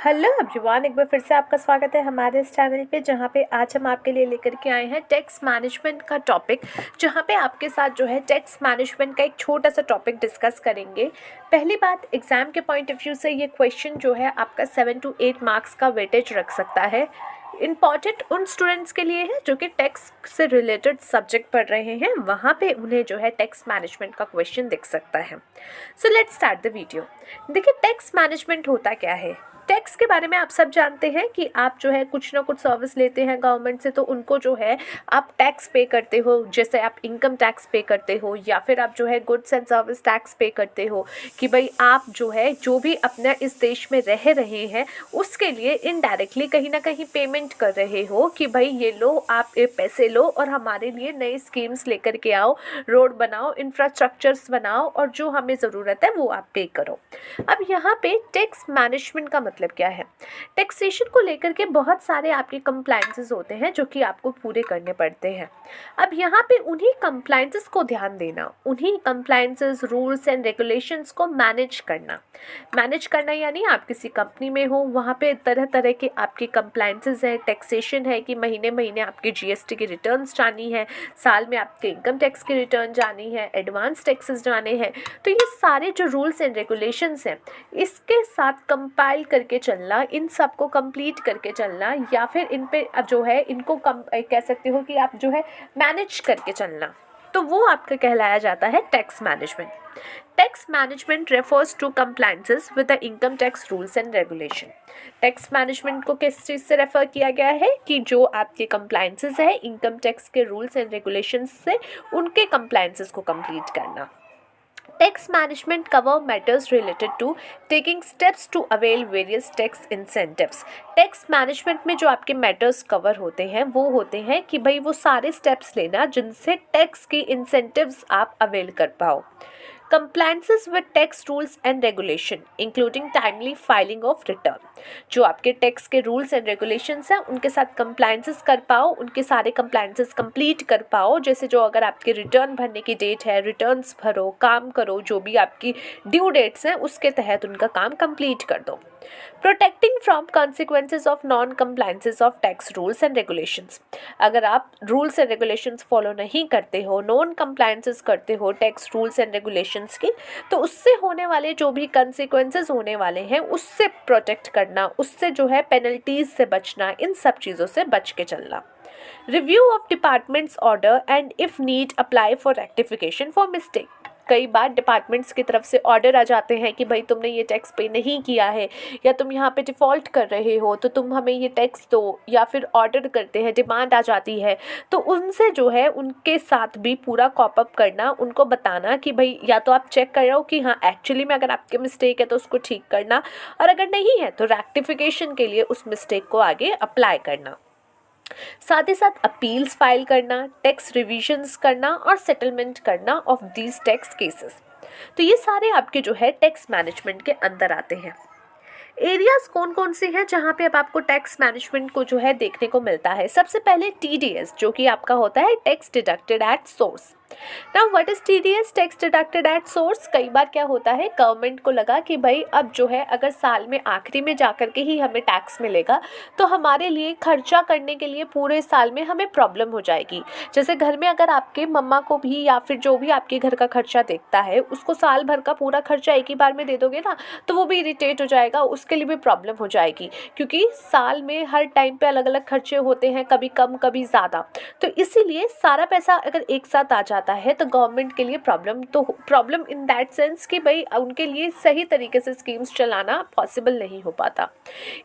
Hello everyone, एक बार फिर से आपका स्वागत है हमारे इस चैनल पे, जहाँ पे आज हम आपके लिए लेकर के आए हैं टैक्स मैनेजमेंट का टॉपिक। जहाँ पे आपके साथ जो है टैक्स मैनेजमेंट का एक छोटा सा टॉपिक डिस्कस करेंगे। पहली बात, एग्ज़ाम के पॉइंट ऑफ व्यू से ये क्वेश्चन जो है आपका 7 to 8 मार्क्स का वेटेज रख सकता है। इम्पॉर्टेंट उन स्टूडेंट्स के लिए है जो कि टैक्स से रिलेटेड सब्जेक्ट पढ़ रहे हैं, वहाँ पे उन्हें जो है टैक्स मैनेजमेंट का क्वेश्चन दिख सकता है। So let's start the video. देखिए, टैक्स मैनेजमेंट होता क्या है। टैक्स के बारे में आप सब जानते हैं कि आप जो है कुछ ना कुछ सर्विस लेते हैं गवर्नमेंट से, तो उनको जो है आप टैक्स पे करते हो। जैसे आप इनकम टैक्स पे करते हो, या फिर आप जो है गुड्स एंड सर्विस टैक्स पे करते हो कि भाई आप जो है जो भी अपना इस देश में रह रहे हैं उसके लिए इनडायरेक्टली कहीं ना कहीं पेमेंट कर रहे हो कि भाई ये लो, आप ये पैसे लो और हमारे लिए नई स्कीम्स लेकर के आओ, रोड बनाओ, इंफ्रास्ट्रक्चर्स बनाओ और जो हमें ज़रूरत है वो आप पे करो। अब यहाँ पे टैक्स मैनेजमेंट का मतलब क्या है। टैक्सेशन को लेकर के बहुत सारे आपके कंप्लायंसेस होते हैं जो कि आपको पूरे करने पड़ते हैं। अब यहाँ पे उन्हीं कंप्लायंसेस को ध्यान देना, उन्हीं कंप्लायंसेस, रूल्स एंड रेगुलेशंस को मैनेज करना यानी आप किसी कंपनी में हो, वहाँ पे तरह तरह के आपके कंप्लायंसेस हैं, टैक्सेशन है कि महीने महीने आपके जीएसटी की रिटर्न्स जानी है, साल में आपके इनकम टैक्स की रिटर्न जानी है, एडवांस टैक्सेस जाने हैं। तो ये सारे जो रूल्स एंड रेगुलेशंस हैं, इसके साथ कंपाइल करके चलना, इन सब को कंप्लीट करके चलना, या फिर इन पे जो है इनको कह सकते हो कि आप जो है मैनेज करके चलना, तो वो आपका कहलाया जाता है tax management. Tax management refers to compliances with the income tax rules and regulation. टैक्स मैनेजमेंट को किस चीज़ से रेफर किया गया है कि जो आपके कंप्लायंसेस है इनकम टैक्स के रूल्स एंड रेगुलेशंस से, उनके कंप्लायंसेस को कंप्लीट करना। Tax management cover matters related to taking steps to avail various tax incentives. Tax management में जो आपके मैटर्स कवर होते हैं वो होते हैं कि भाई वो सारे स्टेप्स लेना जिनसे टैक्स की इंसेंटिव्स आप अवेल कर पाओ। Compliances with tax rules and regulation including timely filing of return. जो आपके टैक्स के रूल्स एंड रेगुलेशंस हैं उनके साथ कंप्लायंसेस कर पाओ, उनके सारे कंप्लायंसेस कंप्लीट कर पाओ। जैसे जो अगर आपके रिटर्न भरने की डेट है, रिटर्न्स भरो, काम करो, जो भी आपकी ड्यू डेट्स हैं उसके तहत उनका काम कंप्लीट कर दो। Protecting from consequences of non compliances of tax rules and regulations. अगर आप रूल्स एंड रेगुलेशंस फॉलो नहीं करते हो, नॉन कंप्लायंसेस करते हो टैक्स रूल्स एंड रेगुलेशंस की, तो उससे होने वाले जो भी कॉन्सिक्वेंसेज होने वाले हैं उससे प्रोटेक्ट करना, उससे जो है पेनल्टीज से बचना, इन सब चीज़ों से बच के चलना। Review of departments order and if need apply for rectification for mistake. कई बार डिपार्टमेंट्स की तरफ से ऑर्डर आ जाते हैं कि भाई तुमने ये टैक्स पे नहीं किया है, या तुम यहाँ पे डिफ़ॉल्ट कर रहे हो तो तुम हमें ये टैक्स दो, या फिर ऑर्डर करते हैं, डिमांड आ जाती है, तो उनसे जो है उनके साथ भी पूरा कॉप अप करना, उनको बताना कि भाई या तो आप चेक कर रहे हो कि हाँ एक्चुअली में अगर आपके मिस्टेक है तो उसको ठीक करना, और अगर नहीं है तो रेक्टिफिकेशन के लिए उस मिस्टेक को आगे अप्लाई करना। साथ ही साथ अपील्स फाइल करना, टैक्स रिविजन्स करना और सेटलमेंट करना ऑफ दीज टैक्स केसेस। तो ये सारे आपके जो है टैक्स मैनेजमेंट के अंदर आते हैं। एरियाज कौन कौन से हैं जहाँ पे अब आपको टैक्स मैनेजमेंट को जो है देखने को मिलता है। सबसे पहले टीडीएस, जो कि आपका होता है tax deducted at source. Now what is TDS, tax deducted at source. कई बार क्या होता है, गवर्नमेंट को लगा कि भाई अब जो है अगर साल में आखिरी में जाकर के ही हमें टैक्स मिलेगा तो हमारे लिए खर्चा करने के लिए पूरे साल में हमें प्रॉब्लम हो जाएगी। जैसे घर में अगर आपके मम्मा को भी या फिर जो भी आपके घर का खर्चा देखता है उसको साल भर का पूरा खर्चा एक ही बार में दे दोगे ना, तो वो भी इरिटेट हो जाएगा, उसके लिए भी प्रॉब्लम हो जाएगी, क्योंकि साल में हर टाइम पे अलग अलग खर्चे होते हैं, कभी कम कभी ज़्यादा। तो इसीलिए सारा पैसा अगर एक साथ आ जाता है तो गवर्नमेंट के लिए प्रॉब्लम इन दैट सेंस कि भाई उनके लिए सही तरीके से स्कीम्स चलाना पॉसिबल नहीं हो पाता।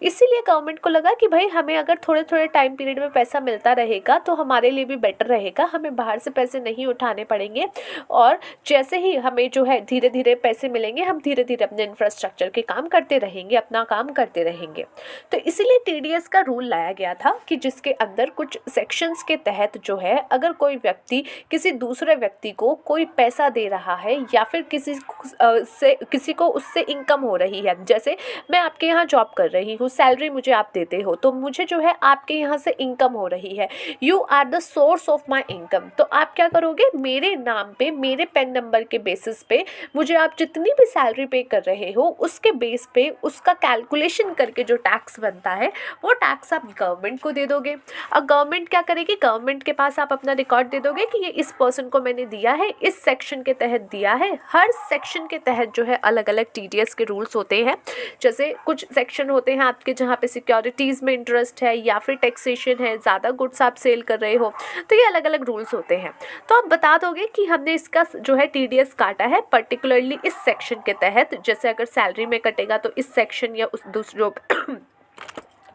इसीलिए गवर्नमेंट को लगा कि भाई हमें अगर थोड़े थोड़े टाइम पीरियड में पैसा मिलता रहेगा तो हमारे लिए भी बेटर रहेगा, हमें बाहर से पैसे नहीं उठाने पड़ेंगे, और जैसे ही हमें जो है धीरे धीरे पैसे मिलेंगे हम धीरे धीरे अपने इंफ्रास्ट्रक्चर के काम करते रहेंगे, अपना काम करते रहेंगे। तो इसीलिए टीडीएस का रूल लाया गया था कि जिसके अंदर कुछ सेक्शंस के तहत जो है अगर कोई व्यक्ति किसी दूसरे दूसरे व्यक्ति को कोई पैसा दे रहा है या फिर किसी को उससे इनकम हो रही है, जैसे मैं आपके यहाँ जॉब कर रही हूँ, सैलरी मुझे आप देते हो, तो मुझे जो है आपके यहाँ से इनकम हो रही है, you are the source of my income. तो आप क्या करोगे, मेरे नाम पे, मेरे पेन नंबर के बेसिस पे मुझे आप जितनी भी सैलरी पे कर रहे हो उसके बेस पे उसका कैलकुलेशन करके जो टैक्स बनता है वो टैक्स आप गवर्नमेंट को दे दोगे। अब गवर्नमेंट क्या करेगी, गवर्नमेंट के पास आप अपना रिकॉर्ड दे दोगे कि ये इस पर्सन को मैंने दिया है, इस सेक्शन के तहत दिया है। हर सेक्शन के तहत जो है अलग अलग टीडीएस के रूल्स होते हैं। जैसे कुछ सेक्शन होते हैं आपके जहाँ पे सिक्योरिटीज़ में इंटरेस्ट है या फिर टैक्सेशन है, ज़्यादा गुड्स आप सेल कर रहे हो, तो ये अलग अलग रूल्स होते हैं। तो आप बता दोगे कि हमने इसका जो है टीडीएस काटा है पर्टिकुलरली इस सेक्शन के तहत, जैसे अगर सैलरी में कटेगा तो इस सेक्शन या उस दूसरे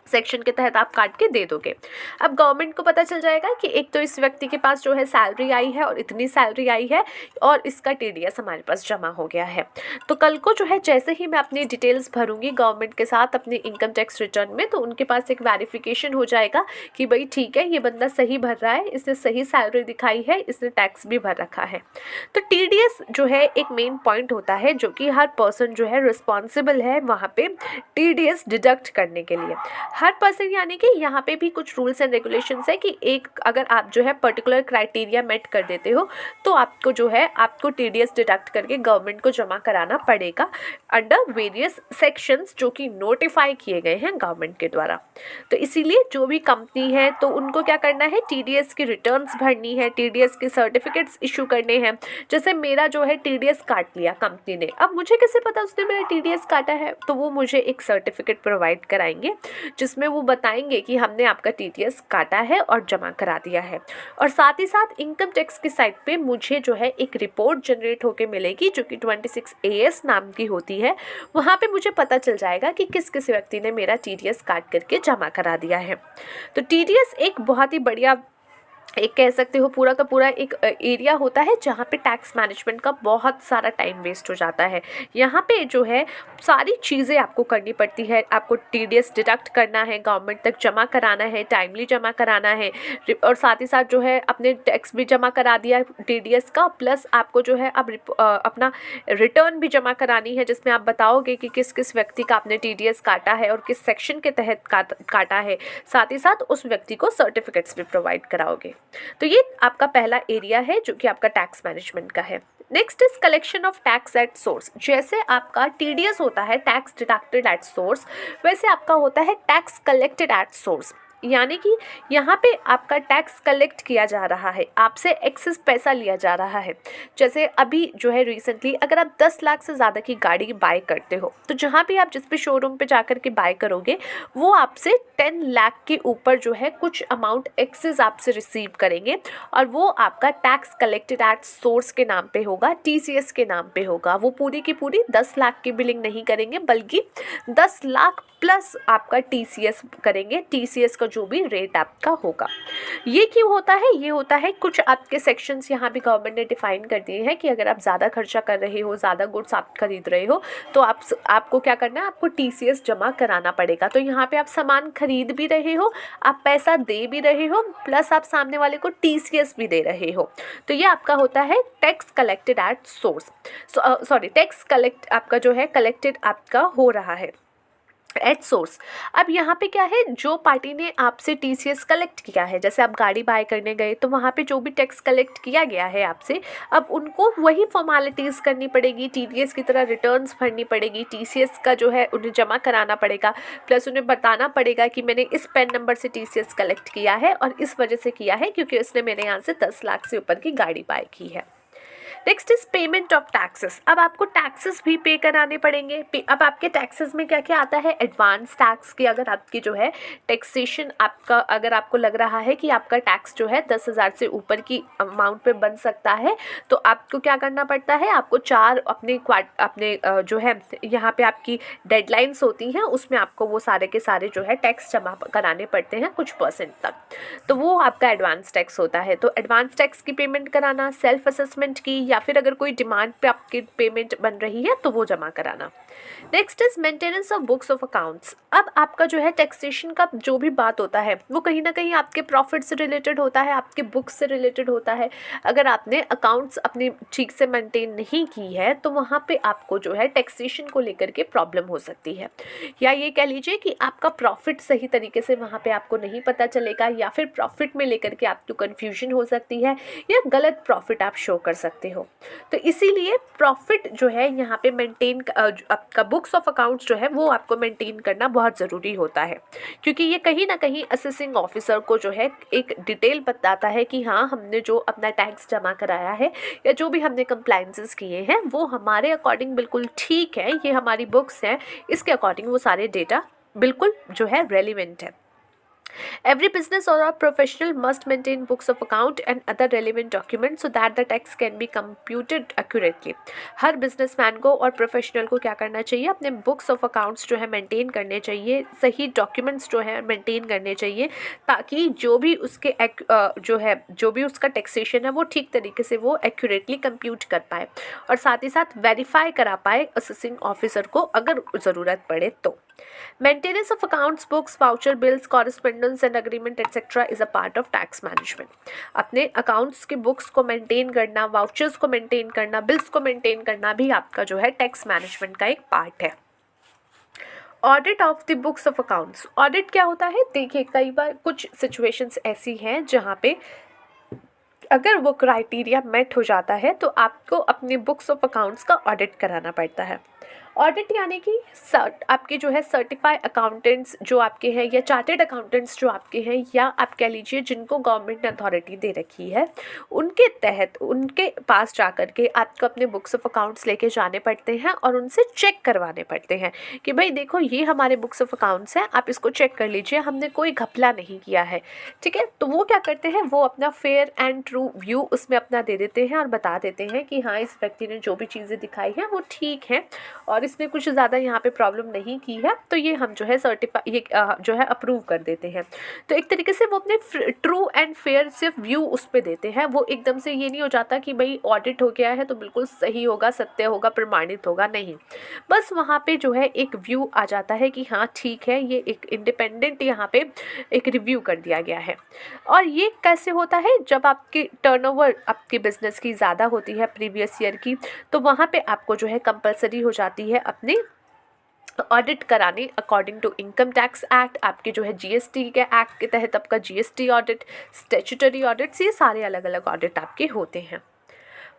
सेक्शन के तहत आप काट के दे दोगे। अब गवर्नमेंट को पता चल जाएगा कि एक तो इस व्यक्ति के पास जो है सैलरी आई है और इतनी सैलरी आई है और इसका टीडीएस हमारे पास जमा हो गया है। तो कल को जो है जैसे ही मैं अपनी डिटेल्स भरूंगी गवर्नमेंट के साथ अपने इनकम टैक्स रिटर्न में, तो उनके पास एक वेरिफिकेशन हो जाएगा कि भाई ठीक है, ये बंदा सही भर रहा है, इसने सही सैलरी दिखाई है, इसने टैक्स भी भर रखा है। तो टीडीएस जो है एक मेन पॉइंट होता है जो कि हर पर्सन जो है रिस्पॉन्सिबल है वहाँ पे टीडीएस डिडक्ट करने के लिए। हर पर्सन यानी कि यहाँ पे भी कुछ रूल्स एंड रेगुलेशंस है कि एक अगर आप जो है पर्टिकुलर क्राइटेरिया मेट कर देते हो तो आपको जो है आपको टीडीएस डिडक्ट करके गवर्नमेंट को जमा कराना पड़ेगा अंडर वेरियस सेक्शंस जो कि नोटिफाई किए गए हैं गवर्नमेंट के द्वारा। तो इसीलिए जो भी कंपनी है तो उनको क्या करना है, टीडीएस की रिटर्न्स भरनी है, टीडीएस के सर्टिफिकेट्स इशू करने हैं। जैसे मेरा जो है टीडीएस काट लिया कंपनी ने, अब मुझे कैसे पता उसने मेरा टीडीएस काटा है, तो वो मुझे एक सर्टिफिकेट प्रोवाइड कराएंगे जिसमें वो बताएंगे कि हमने आपका टीडीएस काटा है और जमा करा दिया है। और साथ ही साथ इनकम टैक्स की साइट पे मुझे जो है एक रिपोर्ट जनरेट होके मिलेगी जो कि 26 AS नाम की होती है। वहाँ पे मुझे पता चल जाएगा कि किस किस व्यक्ति ने मेरा टीडीएस काट करके जमा करा दिया है। तो टीडीएस एक बहुत ही बढ़िया, एक कह सकते हो पूरा का पूरा एक एरिया होता है जहाँ पे टैक्स मैनेजमेंट का बहुत सारा टाइम वेस्ट हो जाता है। यहाँ पे जो है सारी चीज़ें आपको करनी पड़ती है, आपको टीडीएस डिडक्ट करना है, गवर्नमेंट तक जमा कराना है, टाइमली जमा कराना है, और साथ ही साथ जो है अपने टैक्स भी जमा करा दिया टीडीएस का, प्लस आपको जो है अब अपना रिटर्न भी जमा करानी है जिसमें आप बताओगे कि किस किस व्यक्ति का आपने टीडीएस काटा है और किस सेक्शन के तहत काटा है। साथ ही साथ उस व्यक्ति को सर्टिफिकेट्स भी प्रोवाइड कराओगे। तो ये आपका पहला एरिया है जो कि आपका टैक्स मैनेजमेंट का है। Next is collection of tax at source. जैसे आपका टीडीएस होता है टैक्स डिडक्टेड एट सोर्स, वैसे आपका होता है टैक्स कलेक्टेड एट सोर्स, यानी कि यहाँ पे आपका टैक्स कलेक्ट किया जा रहा है, आपसे एक्सेस पैसा लिया जा रहा है। जैसे अभी जो है रिसेंटली अगर आप 10 लाख से ज़्यादा की गाड़ी बाय करते हो तो जहाँ भी आप जिस भी शोरूम पे जाकर के बाय करोगे वो आपसे 10 लाख के ऊपर जो है कुछ अमाउंट एक्सेस आपसे रिसीव करेंगे और वो आपका टैक्स कलेक्टेड एट सोर्स के नाम पे होगा, टीसीएस के नाम पे होगा। वो पूरी की पूरी 10 लाख की बिलिंग नहीं करेंगे बल्कि 10 लाख प्लस आपका टीसीएस करेंगे, टीसीएस का जो भी रेट आपका होगा। ये क्यों होता है, ये होता है कुछ आपके सेक्शंस यहाँ भी गवर्नमेंट ने डिफाइन कर दिए हैं कि अगर आप ज़्यादा खर्चा कर रहे हो, ज़्यादा गुड्स आप खरीद रहे हो तो आपको क्या करना है, आपको टीसीएस जमा कराना पड़ेगा। तो यहाँ पे आप सामान खरीद भी रहे हो, आप पैसा दे भी रहे हो, प्लस आप सामने वाले को टीसीएस भी दे रहे हो। तो ये आपका होता है tax collected at source, tax collect आपका जो है कलेक्टेड आपका हो रहा है एट सोर्स। अब यहाँ पे क्या है, जो पार्टी ने आपसे टीसीएस कलेक्ट किया है, जैसे आप गाड़ी बाय करने गए तो वहाँ पे जो भी टैक्स कलेक्ट किया गया है आपसे, अब उनको वही फॉर्मेलिटीज़ करनी पड़ेगी, टीडीएस की तरह रिटर्न्स भरनी पड़ेगी, टीसीएस का जो है उन्हें जमा कराना पड़ेगा, प्लस उन्हें बताना पड़ेगा कि मैंने इस पैन नंबर से टीसीएस कलेक्ट किया है और इस वजह से किया है क्योंकि उसने मेरे यहाँ से 10 लाख से ऊपर की गाड़ी बाय की है। Next is payment of taxes. अब आपको टैक्सेस भी पे कराने पड़ेंगे। अब आपके टैक्सेस में क्या क्या आता है, एडवांस टैक्स की अगर आपकी जो है टैक्सेशन आपका, अगर आपको लग रहा है कि आपका टैक्स जो है 10,000 से ऊपर की अमाउंट पे बन सकता है तो आपको क्या करना पड़ता है, आपको 4 अपने जो है यहाँ पे आपकी डेडलाइंस होती हैं, उसमें आपको वो सारे के सारे जो है टैक्स जमा कराने पड़ते हैं कुछ % तक। तो वो आपका एडवांस टैक्स होता है। तो एडवांस टैक्स की पेमेंट कराना, सेल्फ असेसमेंट की की, या फिर अगर कोई डिमांड पे आपकी पेमेंट बन रही है तो वो जमा कराना। Next is maintenance of books of accounts. अब आपका जो है टैक्सेशन का जो भी बात होता है वो कहीं ना कहीं आपके प्रॉफिट से रिलेटेड होता है, आपके बुक्स से रिलेटेड होता है। अगर आपने अकाउंट्स अपनी ठीक से मेंटेन नहीं की है तो वहाँ पे आपको जो है टैक्सेशन को लेकर के प्रॉब्लम हो सकती है, या ये कह लीजिए कि आपका प्रॉफिट सही तरीके से वहाँ पे आपको नहीं पता चलेगा, या फिर प्रॉफिट में लेकर के आपको कन्फ्यूजन हो सकती है, या गलत प्रॉफिट आप शो कर सकते हो। तो इसीलिए प्रॉफिट जो है यहाँ पे मेंटेन, आपका बुक्स ऑफ अकाउंट्स जो है वो आपको मेंटेन करना बहुत ज़रूरी होता है, क्योंकि ये कहीं ना कहीं असेसिंग ऑफिसर को जो है एक डिटेल बताता है कि हाँ हमने जो अपना टैक्स जमा कराया है या जो भी हमने कंप्लायंसेस किए हैं वो हमारे अकॉर्डिंग बिल्कुल ठीक है, ये हमारी बुक्स हैं, इसके अकॉर्डिंग वो सारे डेटा बिल्कुल जो है रेलिवेंट है। Every business or a professional must maintain books of account and other relevant documents so that the tax can be computed accurately. Her businessman को और प्रोफेशनल को क्या करना चाहिए, अपने बुक्स ऑफ अकाउंट्स जो है मेंटेन करने चाहिए, सही डॉक्यूमेंट्स जो है मेंटेन करने चाहिए, ताकि जो भी उसके जो भी उसका टैक्सेशन है वो ठीक तरीके से वो एक्यूरेटली कंप्यूट कर पाए और साथ ही साथ वेरीफाई करा पाए असेसिंग ऑफिसर को अगर ज़रूरत पड़े तो। Maintenance of accounts, books, voucher, bills, correspondence and agreement etc. is a part of tax management. अपने accounts की books को maintain करना, vouchers को maintain करना, bills को maintain करना भी आपका जो है tax management का एक part है। Audit of the books of accounts. Audit क्या होता है, देखिए कई बार कुछ सिचुएशंस ऐसी हैं जहाँ पे अगर वो क्राइटेरिया मेट हो जाता है तो आपको अपने बुक्स ऑफ अकाउंट्स का ऑडिट कराना पड़ता है। ऑडिट यानी कि आपके जो है सर्टिफाइड अकाउंटेंट्स जो आपके हैं या चार्टेड अकाउंटेंट्स जो आपके हैं, या आप कह लीजिए जिनको गवर्नमेंट ने अथॉरिटी दे रखी है, उनके तहत उनके पास जा कर के आपको अपने बुक्स ऑफ अकाउंट्स लेके जाने पड़ते हैं और उनसे चेक करवाने पड़ते हैं कि भाई देखो ये हमारे बुक्स ऑफ अकाउंट्स हैं, आप इसको चेक कर लीजिए, हमने कोई घपला नहीं किया है, ठीक है। तो वो क्या करते हैं, वो अपना फेयर एंड ट्रू व्यू उसमें अपना दे देते हैं और बता देते हैं कि हाँ इस व्यक्ति ने जो भी चीज़ें दिखाई हैं वो ठीक है और इसने कुछ ज़्यादा यहाँ पे प्रॉब्लम नहीं की है, तो ये हम जो है जो है अप्रूव कर देते हैं। तो एक तरीके से वो अपने ट्रू एंड फेयर सिर्फ व्यू उस पर देते हैं, वो एकदम से ये नहीं हो जाता कि भाई ऑडिट हो गया है तो बिल्कुल सही होगा, सत्य होगा, प्रमाणित होगा, नहीं, बस वहाँ पे जो है एक व्यू आ जाता है कि हाँ ठीक है, ये एक इंडिपेंडेंट यहाँ पे एक रिव्यू कर दिया गया है। और ये कैसे होता है, जब आपकी टर्नओवर आपके बिजनेस की ज़्यादा होती है प्रीवियस ईयर की, तो वहाँ पे आपको जो है कंपलसरी हो जाती है अपने ऑडिट कराने according to income tax act, आपके जो है जीएसटी के एक्ट के तहत आपका जीएसटी ऑडिट, स्टैट्यूटरी ऑडिट्स, ये सारे अलग अलग ऑडिट आपके होते हैं।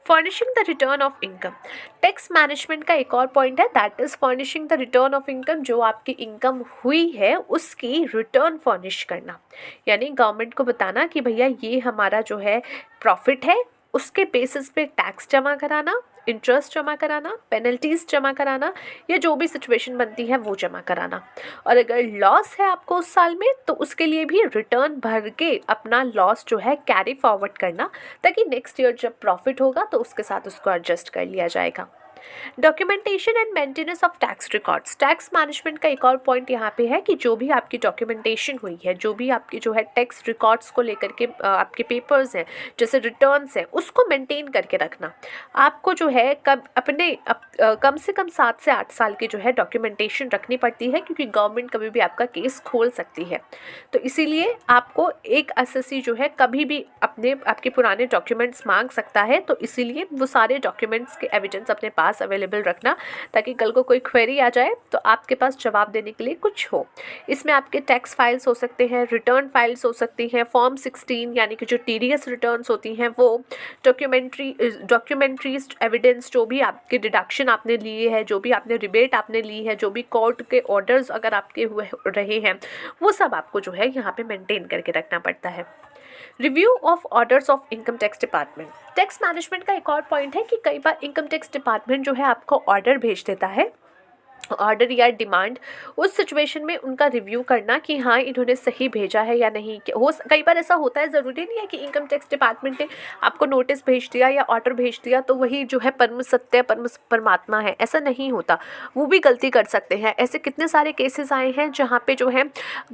Furnishing the return of income. Tax management का एक और पॉइंट है, that is furnishing the return of income. जो आपकी इनकम हुई है उसकी रिटर्न फर्निश करना, यानी गवर्नमेंट को बताना कि भैया ये हमारा जो है प्रॉफिट है, उसके बेसिस पे टैक्स जमा कराना, इंटरेस्ट जमा कराना, पेनल्टीज़ जमा कराना, या जो भी सिचुएशन बनती है वो जमा कराना। और अगर लॉस है आपको उस साल में तो उसके लिए भी रिटर्न भर के अपना लॉस जो है कैरी फॉरवर्ड करना, ताकि नेक्स्ट ईयर जब प्रॉफिट होगा तो उसके साथ उसको एडजस्ट कर लिया जाएगा। Documentation and maintenance of tax records. Tax management का एक और पॉइंट यहाँ पे है कि जो भी आपकी डॉक्यूमेंटेशन हुई है, जो भी आपकी जो है टैक्स रिकॉर्ड्स को लेकर के आपके पेपर्स हैं, जैसे रिटर्न्स हैं, उसको मेंटेन करके रखना। आपको जो है कम से कम 7 से 8 साल की जो है डॉक्यूमेंटेशन रखनी पड़ती है, क्योंकि गवर्नमेंट कभी भी आपका केस खोल सकती है। तो इसीलिए आपको एक एसएससी जो है कभी भी आपके पुराने डॉक्यूमेंट्स मांग सकता है, तो इसीलिए वो सारे डॉक्यूमेंट्स के एविडेंस अपने पास अवेलेबल रखना, ताकि कल को कोई क्वेरी आ जाए तो आपके पास जवाब देने के लिए कुछ हो। इसमें आपके टैक्स फाइल्स हो सकते हैं, रिटर्न फाइल्स हो सकती हैं, फॉर्म 16 यानी कि जो टीडीएस रिटर्न्स होती हैं वो, डॉक्यूमेंट्रीज एविडेंस, जो भी आपके डिडक्शन आपने लिए हैं, जो भी आपने रिबेट आपने ली है, जो भी कोर्ट के ऑर्डर्स अगर आपके हुए रहे हैं, वो सब आपको जो है यहाँ पे मेंटेन करके रखना पड़ता है। Review of orders of income tax department. Tax management का एक और पॉइंट है कि कई बार इनकम टैक्स डिपार्टमेंट जो है आपको ऑर्डर भेज देता है ऑर्डर या डिमांड, उस सिचुएशन में उनका रिव्यू करना कि हाँ इन्होंने सही भेजा है या नहीं। कई बार ऐसा होता है, ज़रूरी नहीं है कि इनकम टैक्स डिपार्टमेंट ने आपको नोटिस भेज दिया या ऑर्डर भेज दिया तो वही जो है परम सत्य परमात्मा है, ऐसा नहीं होता। वो भी गलती कर सकते हैं। ऐसे कितने सारे केसेस आए हैं जहाँ पे जो है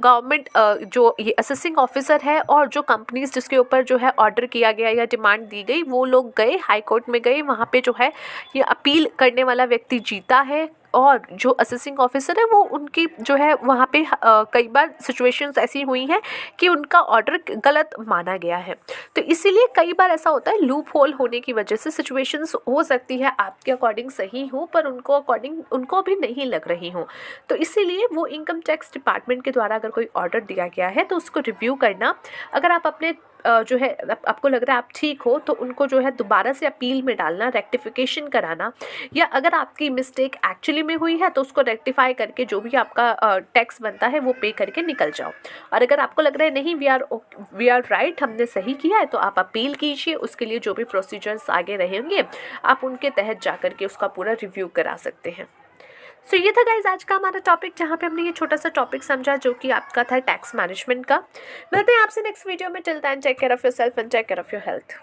गवर्नमेंट जो ये असेसिंग ऑफिसर है और जो कंपनीज जिसके ऊपर जो है ऑर्डर किया गया या डिमांड दी गई, वो लोग गए हाई कोर्ट में गए, वहाँ पे जो है ये अपील करने वाला व्यक्ति जीता है और जो असेसिंग ऑफिसर है वो उनकी जो है वहाँ पे कई बार सिचुएशंस ऐसी हुई हैं कि उनका ऑर्डर गलत माना गया है। तो इसीलिए कई बार ऐसा होता है, लूप होल होने की वजह से सिचुएशंस हो सकती है आपके अकॉर्डिंग सही हो पर उनको अकॉर्डिंग उनको भी नहीं लग रही हो। तो इसीलिए वो इनकम टैक्स डिपार्टमेंट के द्वारा अगर कोई ऑर्डर दिया गया है तो उसको रिव्यू करना। अगर आप अपने जो है आपको लग रहा है आप ठीक हो तो उनको जो है दोबारा से अपील में डालना, रेक्टिफिकेशन कराना, या अगर आपकी मिस्टेक एक्चुअली में हुई है तो उसको रेक्टिफाई करके जो भी आपका टैक्स बनता है वो पे करके निकल जाओ। और अगर आपको लग रहा है नहीं वी आर राइट, हमने सही किया है, तो आप अपील कीजिए। उसके लिए जो भी प्रोसीजर्स आगे रहेंगे आप उनके तहत जा कर के उसका पूरा रिव्यू करा सकते हैं। सो ये था गाइज आज का हमारा टॉपिक, जहाँ पे हमने ये छोटा सा टॉपिक समझा जो कि आपका था टैक्स मैनेजमेंट का। मिलते हैं आपसे नेक्स्ट वीडियो में। Till then take care of yourself and take care of your health.